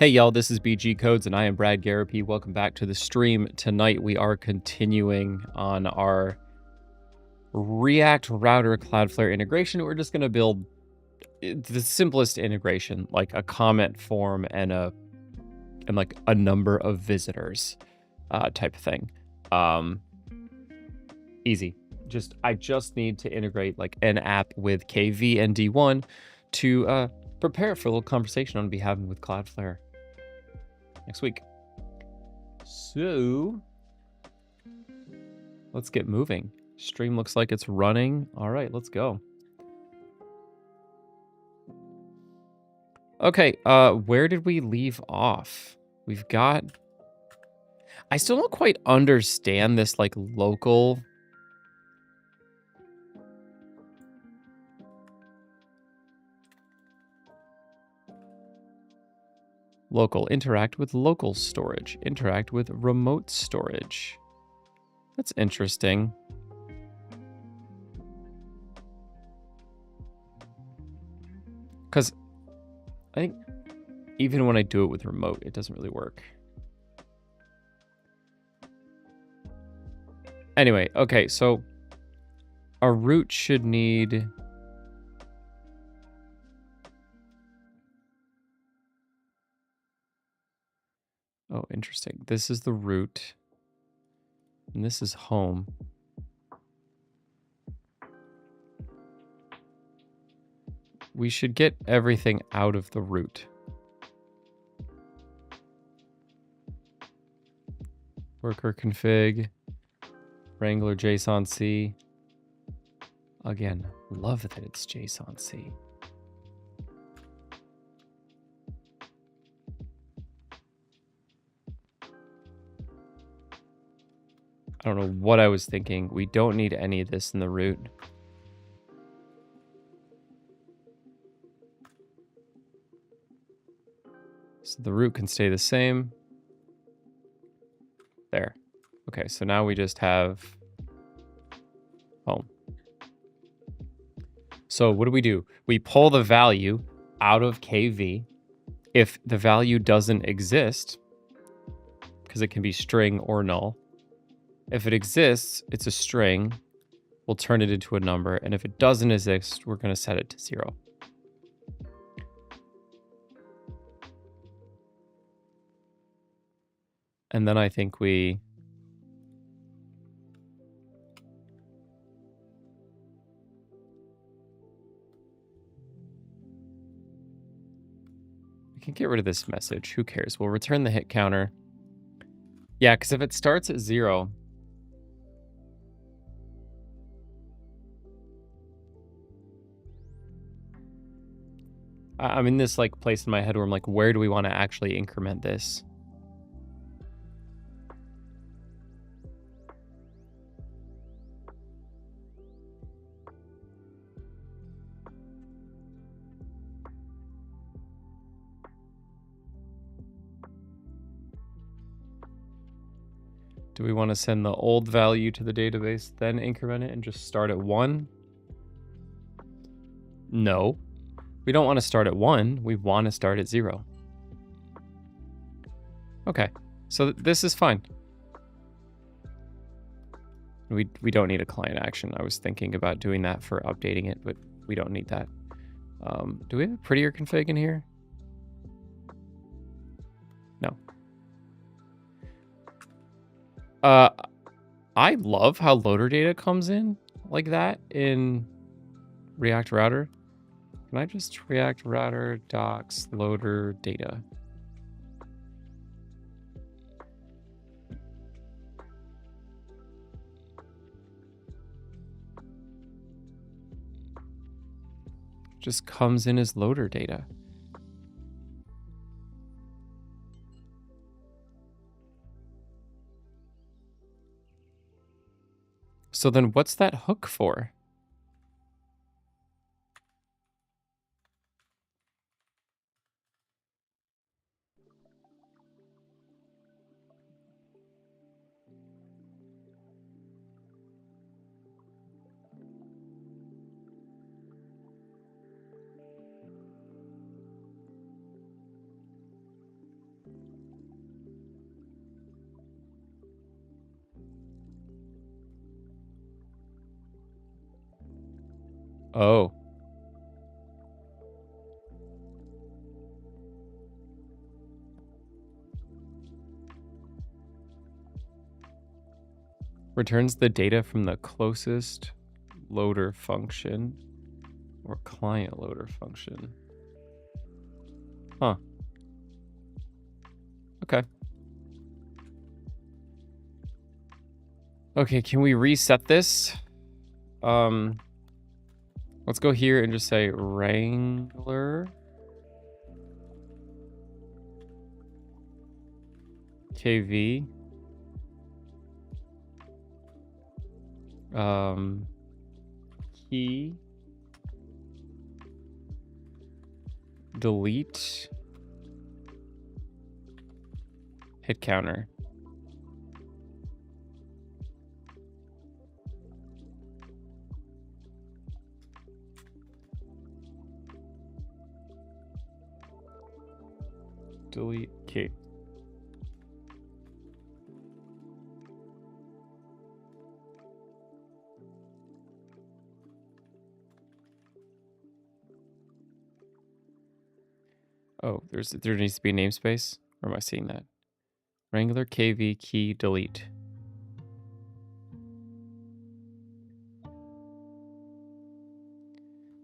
Hey y'all, this is BG Codes and I am bradgarropy. Welcome back to the stream. Tonight we are continuing on our React router Cloudflare integration. We're just going to build the simplest integration, like a comment form and like a number of visitors type of thing. Easy. I just need to integrate like an app with KV and D1 to prepare for a little conversation I'm going to be having with Cloudflare next week. So let's get moving. Stream looks like it's running. All right, let's go. Okay, where did we leave off? We've got... I still don't quite understand this, like, local... Local. Interact with local storage. Interact with remote storage. That's interesting. Because I think even when I do it with remote, it doesn't really work. Anyway, okay, so a root should need... Oh, interesting. This is the root. And this is home. We should get everything out of the root. Worker config. Wrangler JSON-C. Again, love that it's JSON-C. I don't know what I was thinking. We don't need any of this in the root. So the root can stay the same. There. Okay, so now we just have home. So what do? We pull the value out of KV. If the value doesn't exist, because it can be string or null. If it exists, it's a string. We'll turn it into a number. And if it doesn't exist, we're going to set it to 0. And then I think we... We can get rid of this message. Who cares? We'll return the hit counter. Yeah, because if it starts at 0... I'm in this like place in my head where I'm like, where do we want to actually increment this? Do we want to send the old value to the database, then increment it and just start at 1? No. We don't want to start at 1. We want to start at 0. Okay. So this is fine. We don't need a client action. I was thinking about doing that for updating it, but we don't need that. Do we have a prettier config in here? No. I love how loader data comes in like that in React Router. Can I just React Router docs loader data? Just comes in as loader data. So then what's that hook for? Oh. Returns the data from the closest loader function or client loader function. Huh. Okay. Okay, can we reset this? Let's go here and just say Wrangler KV. Key delete hit counter. Delete key. Oh, there needs to be a namespace. Or am I seeing that? Wrangler KV key delete.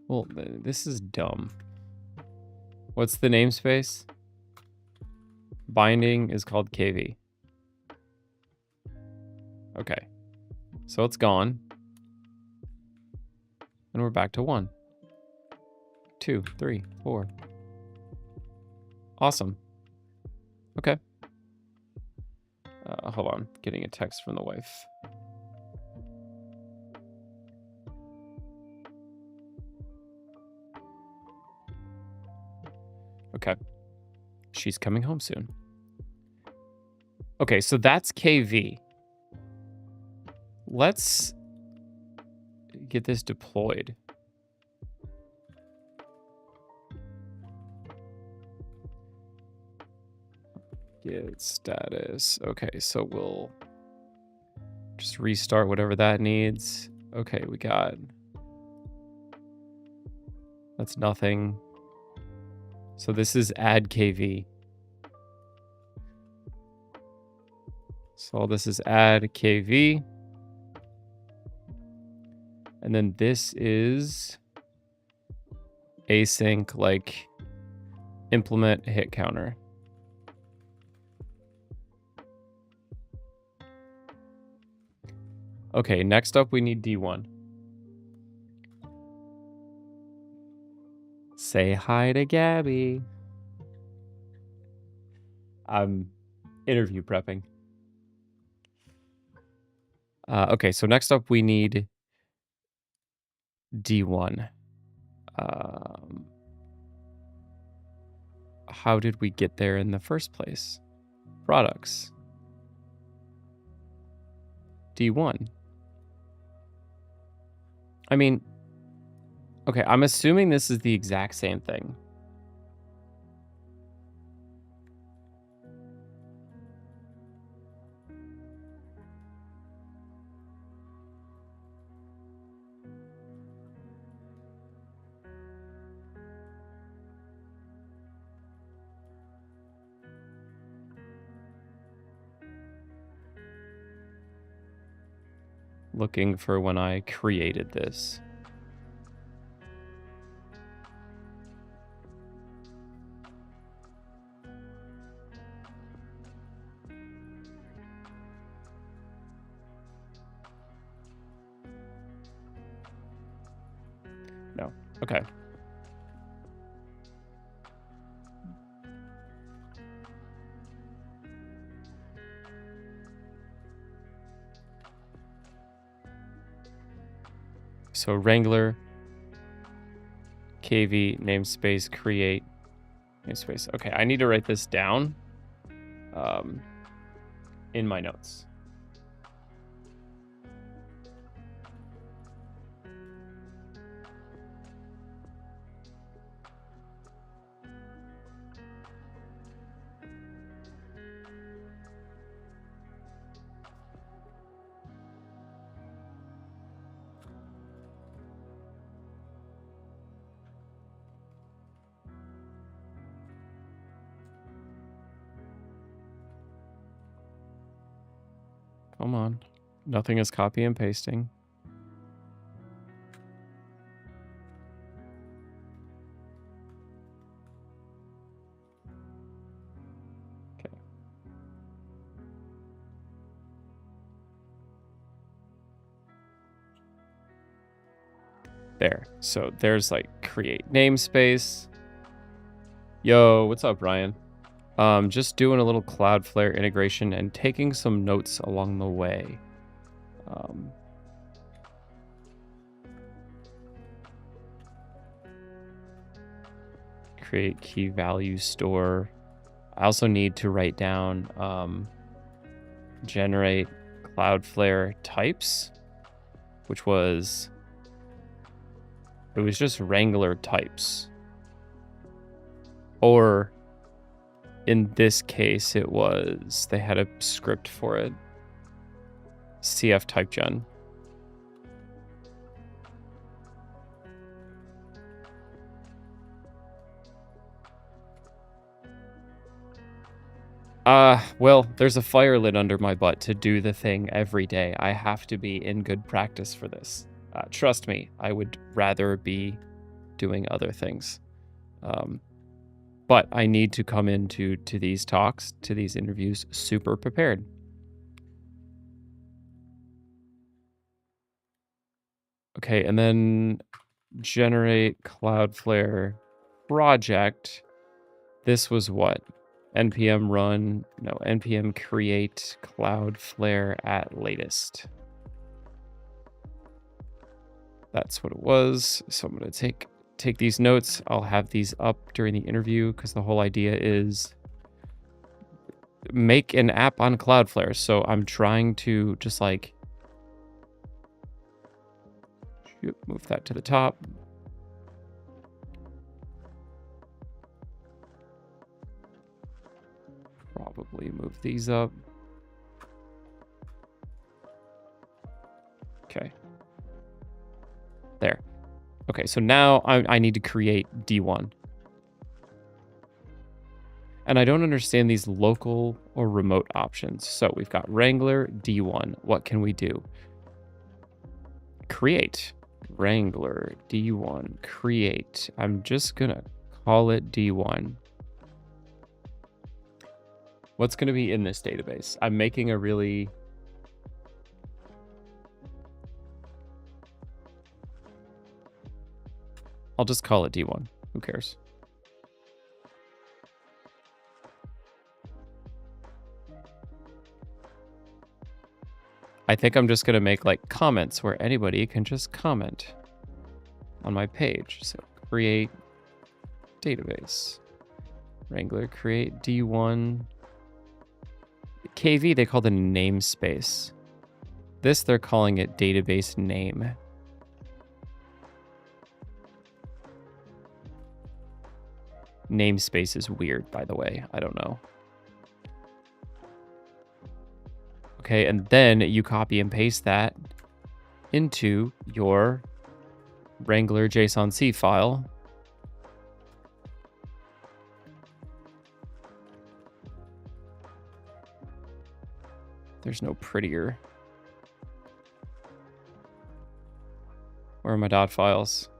Well, this is dumb. What's the namespace? Binding is called KV. Okay. So it's gone. And we're back to 1, 2, 3, 4. Awesome. Okay. Hold on. Getting a text from the wife. Okay. She's coming home soon. Okay, so that's KV. Let's get this deployed. Get status. Okay, so we'll just restart whatever that needs. Okay, we got... That's nothing. So this is add KV. So all this is add KV. And then this is async, like implement hit counter. Okay, next up we need D1. Say hi to Gabby. I'm interview prepping. Okay, so next up we need D1. How did we get there in the first place? Products. D1. I mean, okay, I'm assuming this is the exact same thing. Looking for when I created this. No. Okay. So Wrangler, KV, namespace, create, namespace. Okay, I need to write this down in my notes. Come on. Nothing is copy and pasting. Okay. There. So there's like create namespace. Yo, what's up, Ryan? Just doing a little Cloudflare integration and taking some notes along the way. Create key value store. I also need to write down generate Cloudflare types, which was, it was just Wrangler types. Or in this case, it was, they had a script for it. CF type gen. Well, there's a fire lit under my butt to do the thing every day. I have to be in good practice for this. Trust me, I would rather be doing other things. But I need to come into these talks, to these interviews, super prepared. Okay, and then generate Cloudflare project. This was what? npm run, no, npm create Cloudflare at latest. That's what it was. So I'm going to take these notes. I'll have these up during the interview because the whole idea is make an app on Cloudflare. So I'm trying to just like move that to the top. Probably move these up. Okay. There. Okay, so now I need to create D1. And I don't understand these local or remote options. So we've got Wrangler, D1. What can we do? Create. Wrangler, D1, create. I'm just going to call it D1. What's going to be in this database? I'm making a really... I'll just call it D1. Who cares? I think I'm just going to make like comments where anybody can just comment on my page. So create database. Wrangler, create D1. KV, they call the namespace. This, they're calling it database name. Namespace is weird, by the way. I don't know. Okay, and then you copy and paste that into your Wrangler JSON-C file. There's no prettier. Where are my dot files?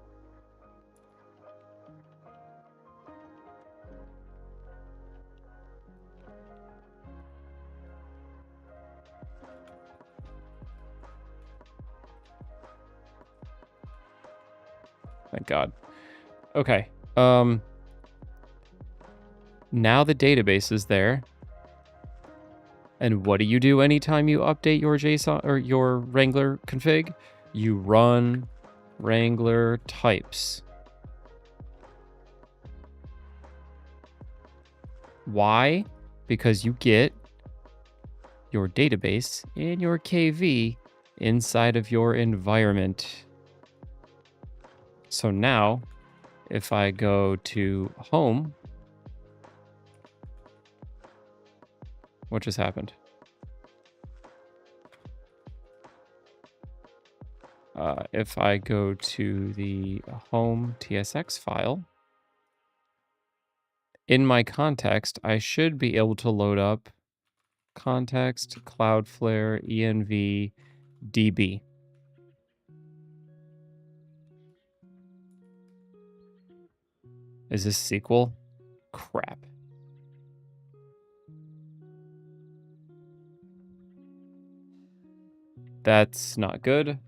Thank God. Okay. Now the database is there. And what do you do anytime you update your JSON or your Wrangler config? You run Wrangler types. Why? Because you get your database and your KV inside of your environment. So now, if I go to home, what just happened? If I go to the home TSX file, in my context, I should be able to load up context, cloudflare, env, db. Is this SQL? Crap. That's not good.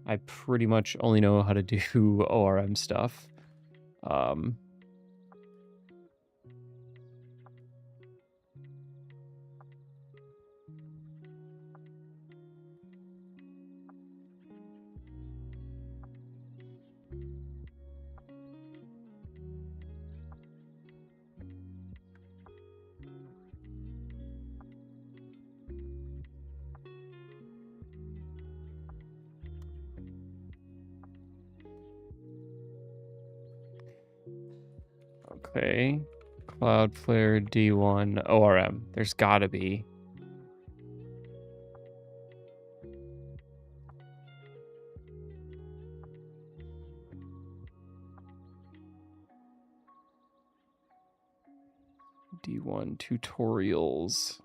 I pretty much only know how to do ORM stuff. Okay. Cloudflare D1 ORM. There's gotta be. D1 tutorials.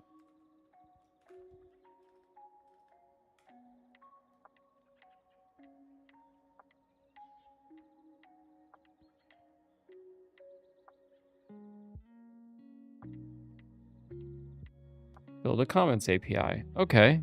Build a comments API. Okay.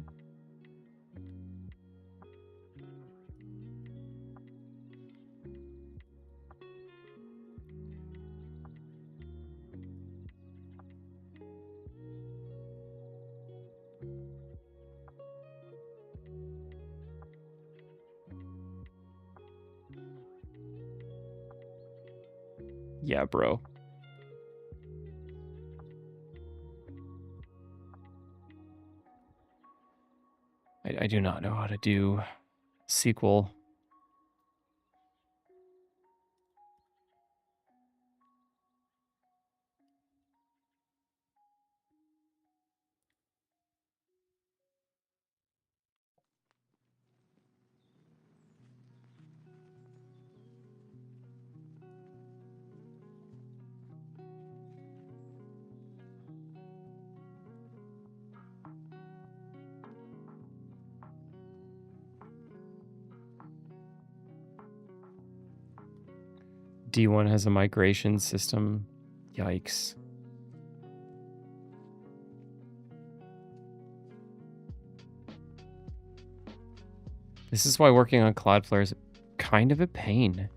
Yeah, bro. I do not know how to do SQL. D1 has a migration system. Yikes. This is why working on Cloudflare is kind of a pain.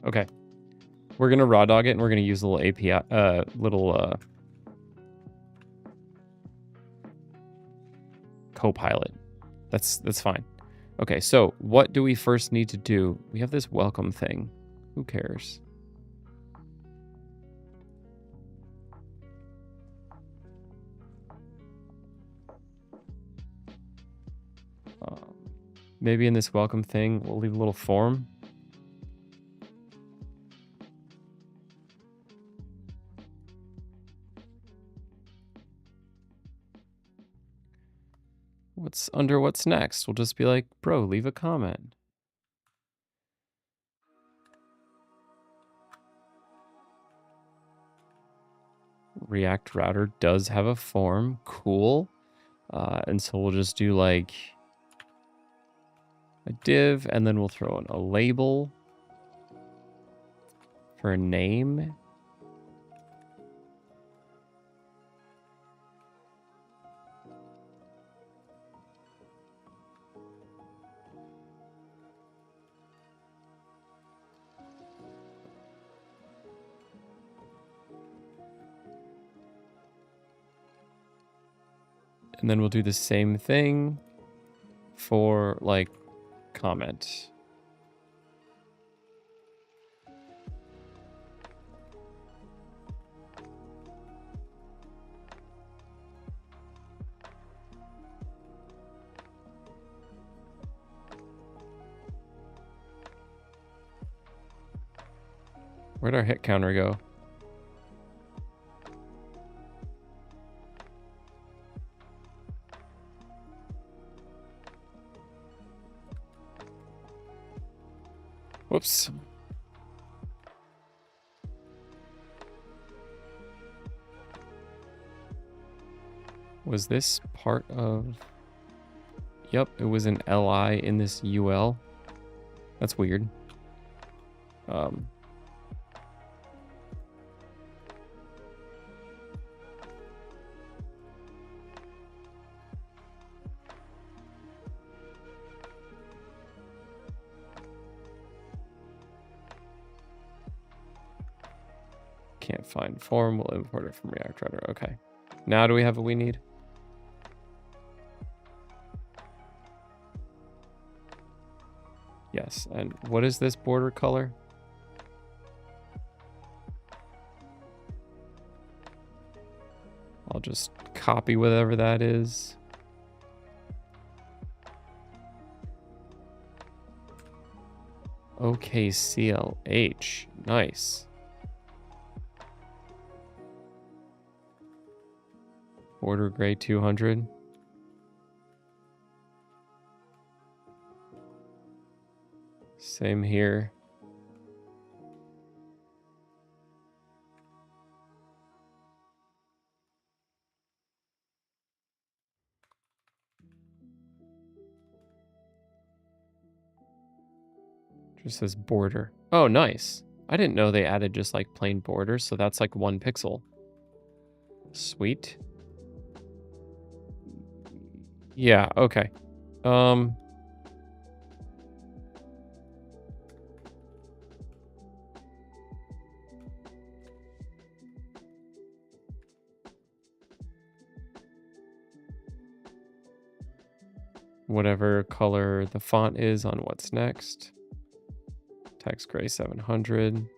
Okay. We're going to raw dog it and we're going to use a little API, Copilot. That's fine. Okay, so what do we first need to do? We have this welcome thing. Who cares? Maybe in this welcome thing, we'll leave a little form. What's next? We'll just be like, bro, leave a comment. React router does have a form. Cool. And so we'll just do like a div, and then we'll throw in a label for a name. And then we'll do the same thing for like comment. Where'd our hit counter go? Whoops. Was this part of... Yep, it was an LI in this UL. That's weird. Can't find form. We'll import it from React Router. Okay. Now do we have what we need? Yes. And what is this border color? I'll just copy whatever that is. Okay, CLH. Nice. Border gray 200. Same here. Just says border. Oh, nice. I didn't know they added just like plain borders, so that's like 1 pixel. Sweet. Yeah, okay. Whatever color the font is on what's next. Text gray 700.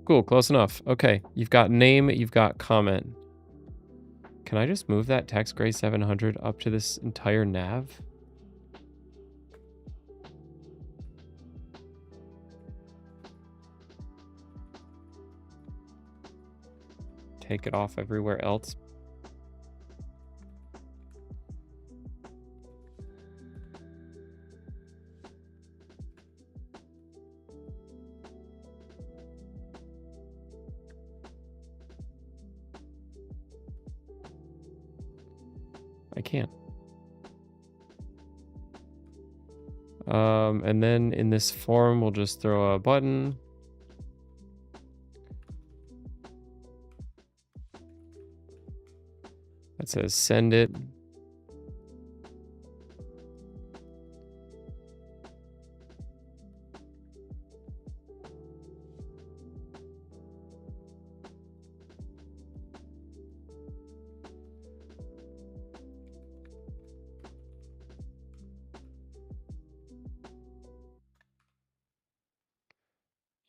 Cool, close enough. Okay, you've got name, you've got comment. Can I just move that text gray 700 up to this entire nav? Take it off everywhere else. I can't. And then in this form, we'll just throw a button. That says send it.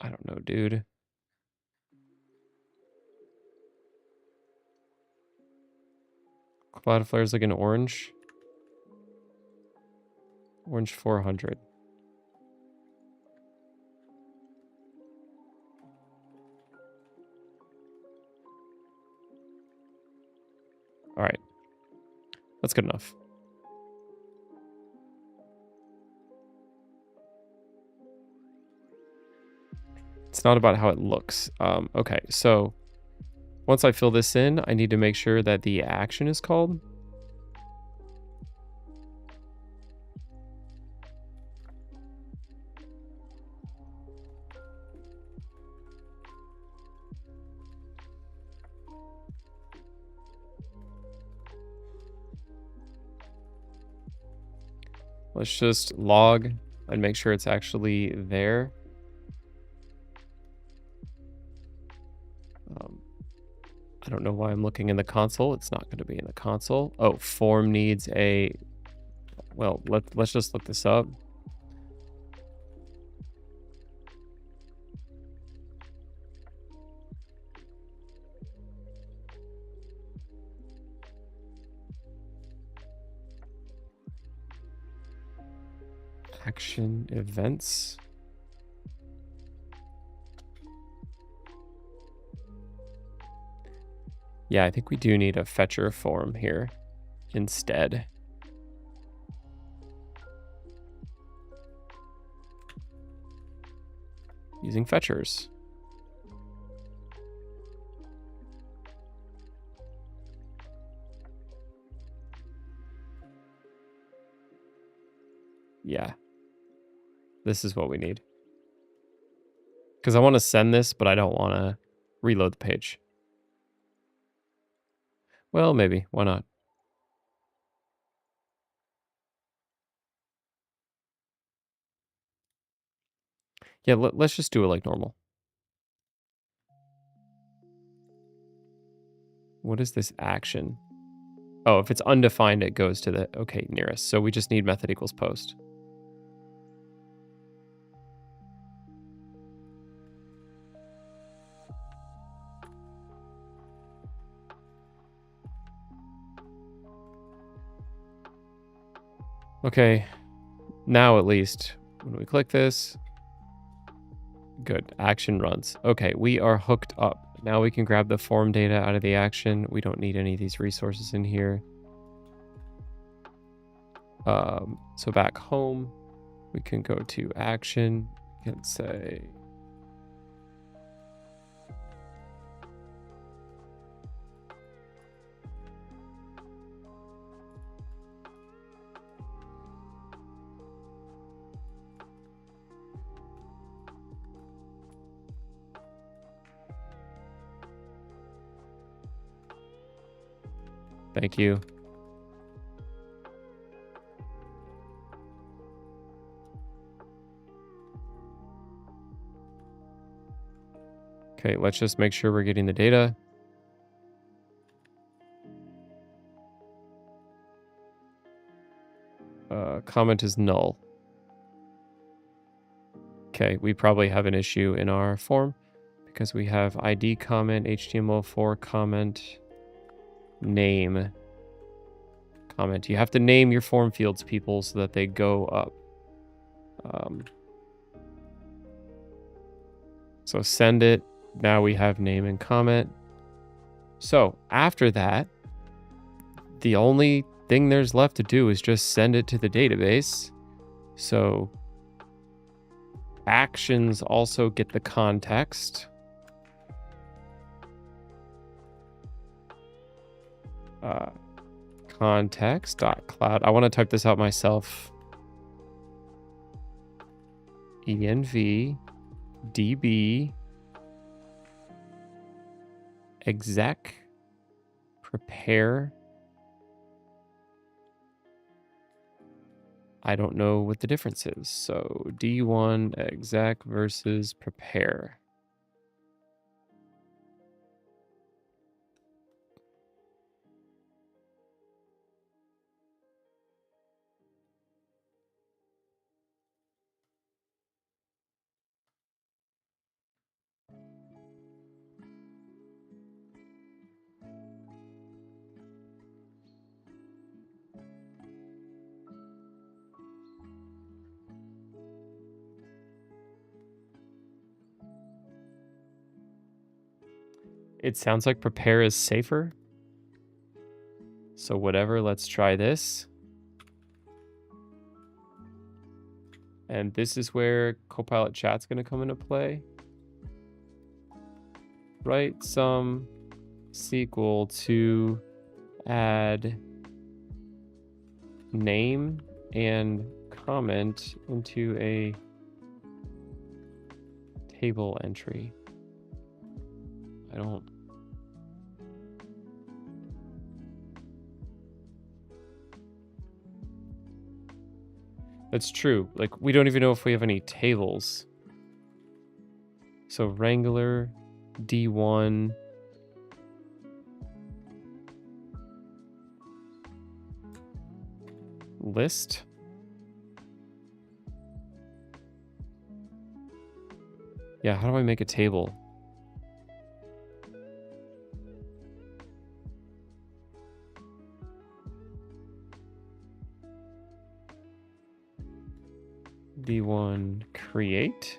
I don't know, dude. Cloudflare is like an orange. Orange 400. All right. That's good enough. It's not about how it looks. Okay, so once I fill this in, I need to make sure that the action is called. Let's just log and make sure it's actually there. I don't know why I'm looking in the console. It's not going to be in the console. Oh, form needs a... Well, let's just look this up. Action events. Yeah, I think we do need a fetcher form here instead. Using fetchers. Yeah. This is what we need. Because I want to send this, but I don't want to reload the page. Well, maybe. Why not? Yeah, let's just do it like normal. What is this action? Oh, if it's undefined, it goes to the, okay, nearest. So we just need method equals post. Okay, now at least when we click this, good, action runs. Okay, we are hooked up. Now we can grab the form data out of the action. We don't need any of these resources in here. So back home, we can go to action. We can say, thank you. Okay, let's just make sure we're getting the data. Comment is null. Okay, we probably have an issue in our form because we have ID comment, HTML4 comment, name comment. You have to name your form fields, people, so that they go up. So send it. Now we have name and comment. So after that, the only thing there's left to do is just send it to the database. So actions also get the context. Context.cloud. I want to type this out myself. env db exec prepare. I don't know what the difference is. So D1 exec versus prepare. It sounds like prepare is safer. So whatever, let's try this. And this is where Copilot Chat's going to come into play. Write some SQL to add name and comment into a table entry. I don't. That's true. Like, we don't even know if we have any tables. So Wrangler, D1. List. Yeah, how do I make a table? D1 create.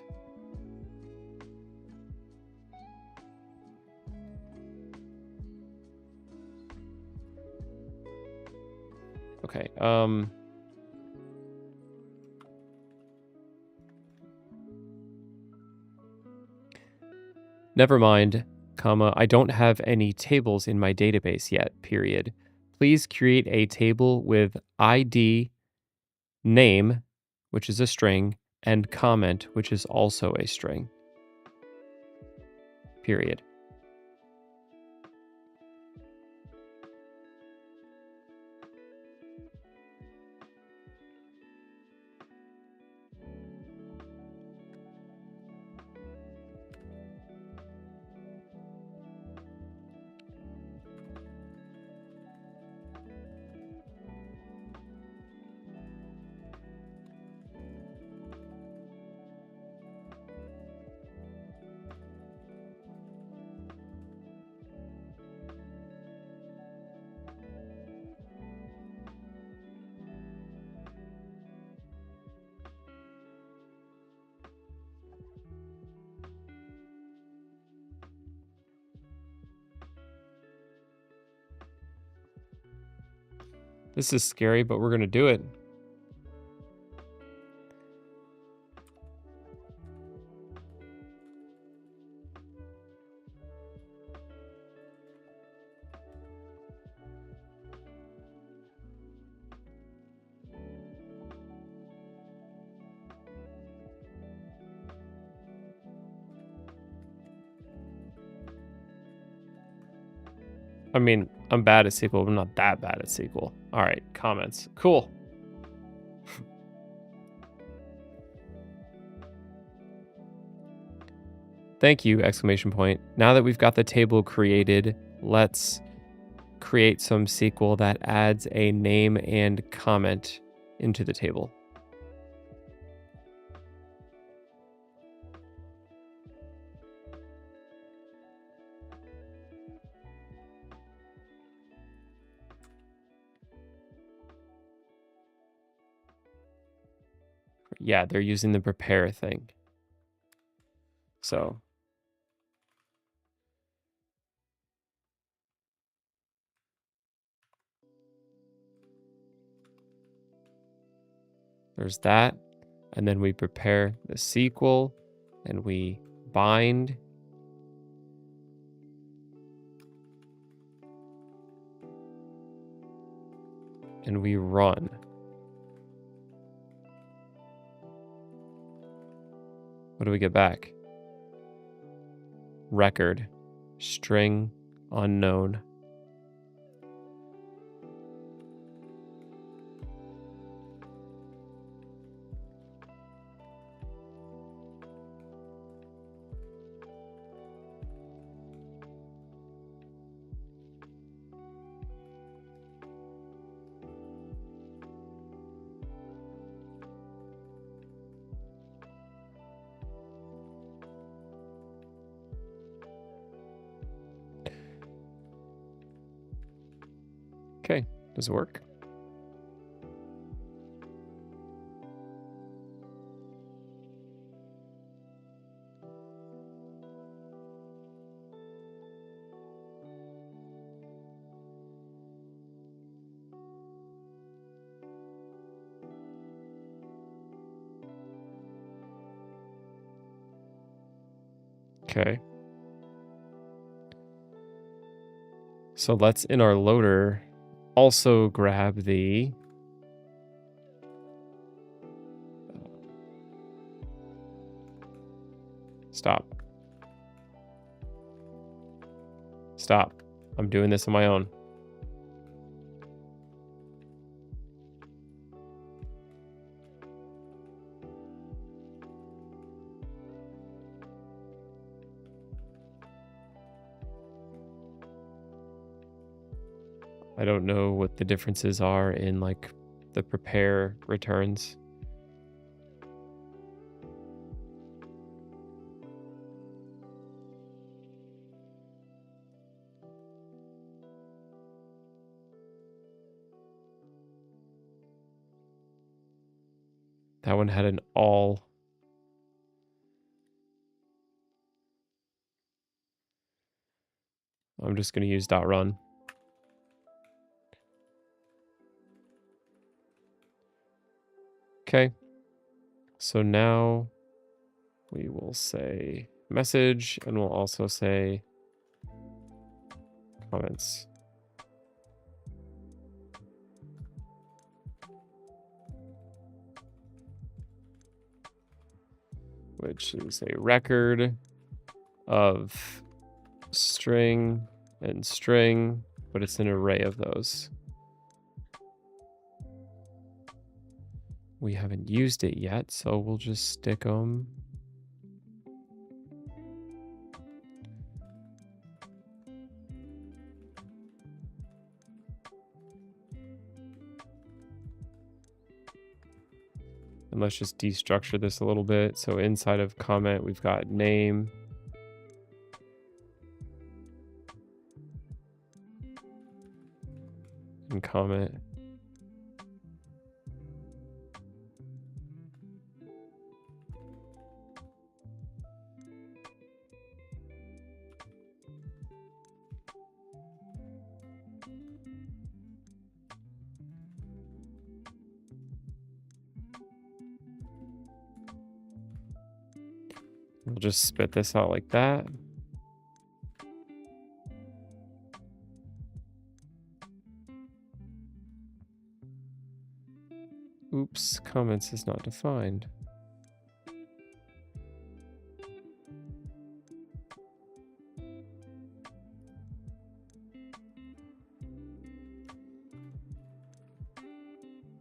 Okay. Never mind, comma, I don't have any tables in my database yet, period. Please create a table with ID, name, which is a string, and comment, which is also a string, period. This is scary, but we're going to do it. I mean, I'm bad at SQL, but I'm not that bad at SQL. All right, comments. Cool. Thank you, exclamation point. Now that we've got the table created, let's create some SQL that adds a name and comment into the table. Yeah, they're using the prepare thing. So there's that. And then we prepare the SQL and we bind. And we run. What do we get back? Record. String unknown. Okay, does it work? Okay. So let's, in our loader, also grab the stop. Stop. I'm doing this on my own. I don't know what the differences are in like the prepare returns. That one had an all. I'm just going to use .run. Okay. So now we will say message, and we'll also say comments. Which is a record of string and string, but it's an array of those. We haven't used it yet, so we'll just stick them. And let's just destructure this a little bit. So inside of comment, we've got name. And comment. We'll just spit this out like that. Oops, comments is not defined.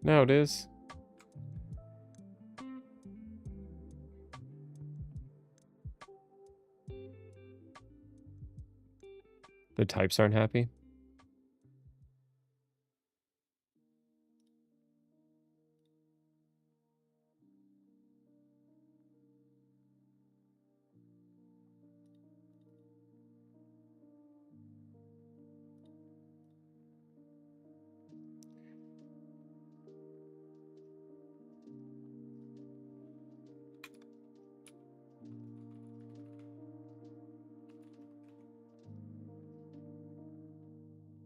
Now it is. The types aren't happy.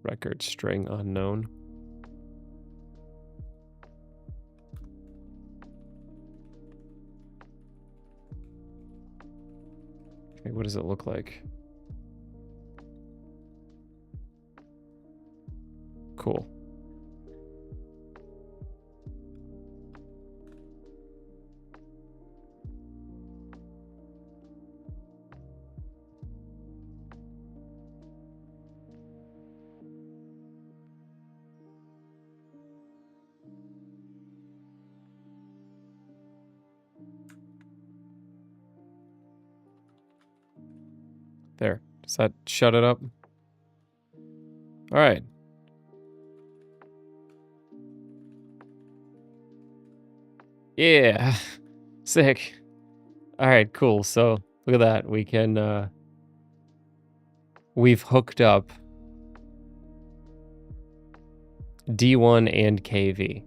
Record string unknown. Okay, what does it look like? Cool. There. Does that shut it up? All right. Yeah. Sick. All right, cool. So look at that. We can, we've hooked up D1 and KV.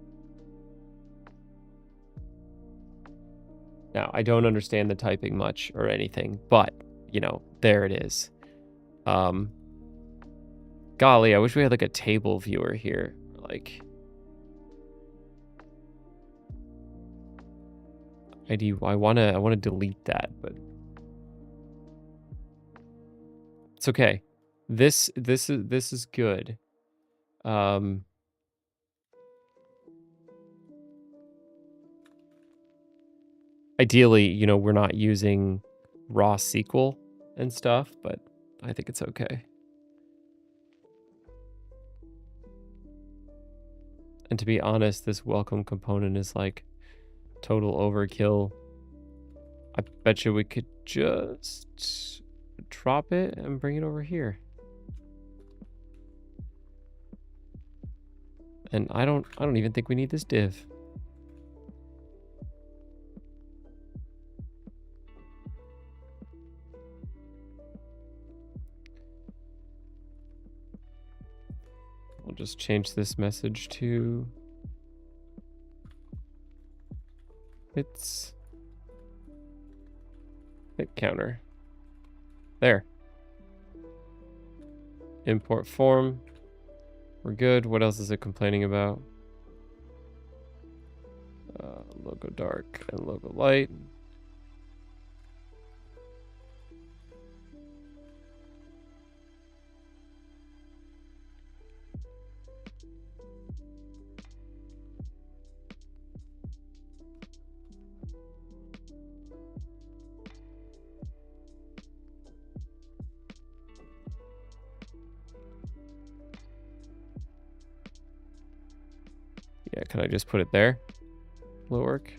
Now, I don't understand the typing much or anything, but, you know, there it is. Golly, I wish we had like a table viewer here. Like, I wanna delete that, but it's okay. This is good. Ideally, you know, we're not using raw SQL and stuff, but I think it's okay. And to be honest, this welcome component is like total overkill. I bet you we could just drop it and bring it over here. And I don't even think we need this div. We'll just change this message to it's hit counter. There. Import form. We're good. What else is it complaining about? Logo dark and logo light. Yeah, can I just put it there? Will it work?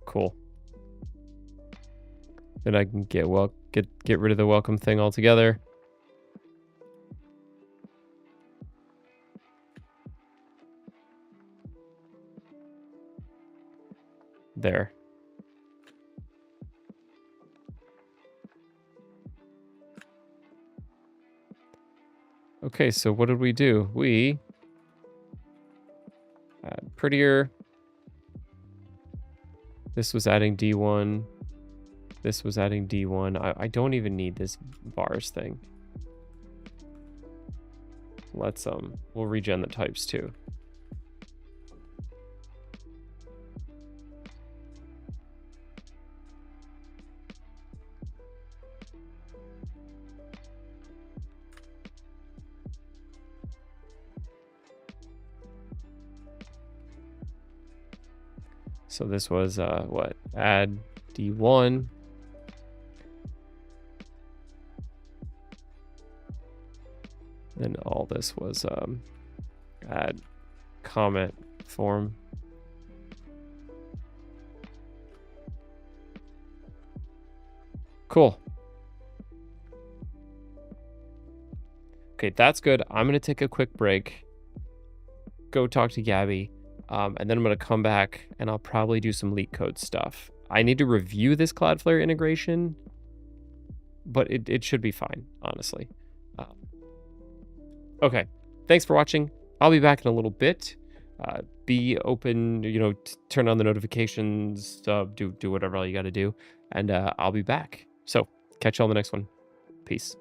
Cool. Then I can get rid of the welcome thing altogether. There. Okay, so what did we do? We add prettier. This was adding D1. This was adding D1. I don't even need this bars thing. Let's we'll regen the types too. So this was what? Add D1. Then all this was add comment form. Cool. Okay, that's good. I'm gonna take a quick break, go talk to Gabby, and then I'm gonna come back and I'll probably do some leak code stuff. I need to review this Cloudflare integration, but it should be fine, honestly. Okay, thanks for watching. I'll be back in a little bit. Be open, turn on the notifications, do whatever all you got to do, and I'll be back. So catch you on the next one. Peace.